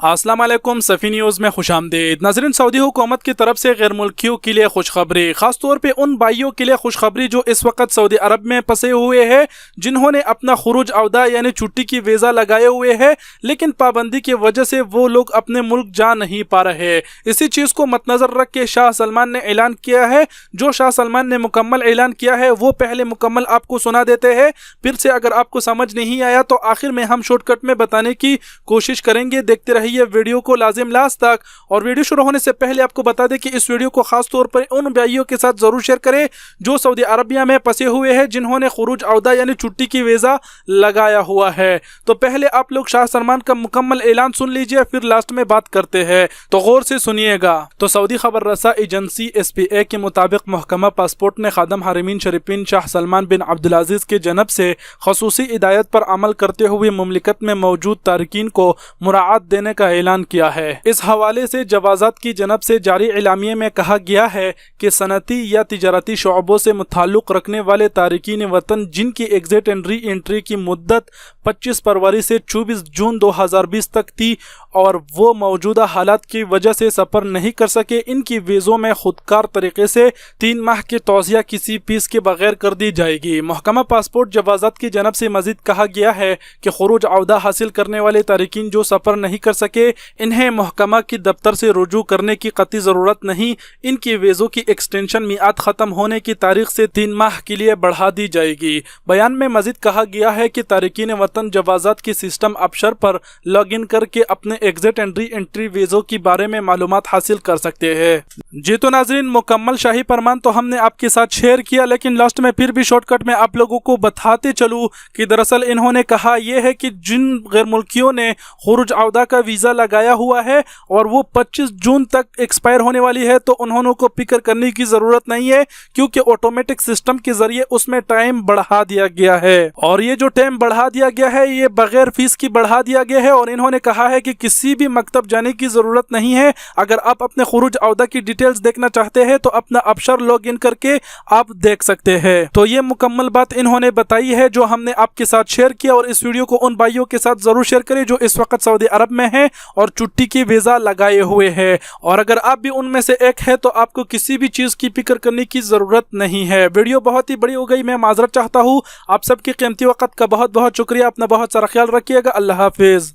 अस्सलाम वालेकुम, सफ़ी न्यूज़ में खुश आमदीद। नाज़रीन, सऊदी हुकूमत की तरफ से गैर मुल्कियों के लिए खुशखबरी, ख़ास तौर पे उन भाइयों के लिए खुशखबरी जो इस वक्त सऊदी अरब में फंसे हुए हैं, जिन्होंने अपना खुरूज अवदा यानी छुट्टी की वीज़ा लगाए हुए है, लेकिन पाबंदी की वजह से वो लोग अपने मुल्क जा नहीं पा रहे। इसी चीज़ को मद्देनज़र रख के शाह सलमान ने ऐलान किया है। जो शाह सलमान ने मुकम्मल ऐलान किया है वो पहले मुकम्मल आपको सुना देते हैं, फिर से अगर आपको समझ नहीं आया तो आखिर में हम शॉर्टकट में बताने की कोशिश करेंगे। देखते रहिए वीडियो को लाजिम लास्ट तक। और वीडियो शुरू होने से पहले आपको बता दें कि इस वीडियो को खास तौर पर उन भाइयों के साथ जरूर शेयर करें जो सऊदी अरबिया में फंसे हुए हैं, जिन्होंने खुरूज अवदा यानी छुट्टी की वीज़ा लगाया हुआ है। तो पहले आप लोग शाह सलमान का मुकम्मल ऐलान सुन लीजिए, फिर लास्ट में बात करते हैं, तो गौर से सुनिएगा। तो सऊदी खबर रसा एजेंसी SPA के मुताबिक महकमा पासपोर्ट ने खादम हारिमीन शरीफीन शाह सलमान बिन अब्दुल अजीज के जनब से खसूसी हिदायत पर अमल करते हुए मुमलिकत में मौजूद तारकीन को मुराआत देने का ऐलान किया है। इस हवाले से जवाजात की जनब से जारी इलामिये में कहा गया है कि सनती या तिजारती शोबों से मुताल्लुक रखने वाले तारकीन वतन जिनकी एग्जिट एंड री एंट्री की मुद्दत 25 फरवरी से 24 जून 2020 तक थी और वो मौजूदा हालात की वजह से सफ़र नहीं कर सके, इनकी वीज़ों में खुदकार तरीके से 3 माह की तौसिया किसी फीस के बगैर कर दी जाएगी। महकमा पासपोर्ट जवाजात की जनब से मजीद कहा गया है कि खुरूज अवदा हासिल करने वाले तारकीन जो सफ़र नहीं कर सके, इन्हें महकमा की दफ्तर से रुजू करने की कतई ज़रूरत नहीं। इनकी वीज़ों की एक्सटेंशन मियाद ख़त्म होने की तारीख से 3 माह के लिए बढ़ा दी जाएगी। बयान में मजीद कहा गया है कि तारकीन वतन जवाजात की सिस्टम अबशर पर लॉग इन करके अपने एग्जिट एंड री एंट्री वीज़ों के बारे में मालूमात हासिल कर सकते हैं। जी तो नाजरीन, मुकम्मल शाही फरमान तो हमने आपके साथ शेयर किया, लेकिन लास्ट में फिर भी शॉर्टकट में आप लोगों को बताते चलूँ कि दरअसल इन्होंने कहा यह है कि जिन गैर मुल्कियों ने खुरूज अवदा का वीज़ा लगाया हुआ है और वो 25 जून तक एक्सपायर होने वाली है, तो उन्होंने को फिक्र करने की ज़रूरत नहीं है, क्योंकि ऑटोमेटिक सिस्टम के ज़रिए उसमें टाइम बढ़ा दिया गया है। और ये जो टाइम बढ़ा दिया गया है ये बगैर फीस की बढ़ा दिया गया है। और इन्होंने कहा है कि किसी भी मकतब जाने की ज़रूरत नहीं है। अगर आप अपने खुरूज अवदा की डिटेल्स देखना चाहते हैं तो अपना अबशर लॉग इन करके आप देख सकते हैं। तो ये मुकम्मल बात इन्होंने बताई है जो हमने आपके साथ शेयर किया। और इस वीडियो को उन भाइयों के साथ ज़रूर शेयर करें जो इस वक्त सऊदी अरब में है और छुट्टी की वीज़ा लगाए हुए हैं। और अगर आप भी उनमें से एक है तो आपको किसी भी चीज़ की फिक्र करने की ज़रूरत नहीं है। वीडियो बहुत ही बड़ी हो गई, मैं माजरत चाहता हूँ। आप सबके कीमती वक्त का बहुत बहुत शुक्रिया। अपना बहुत सारा ख्याल रखिएगा। अल्लाह हाफिज़।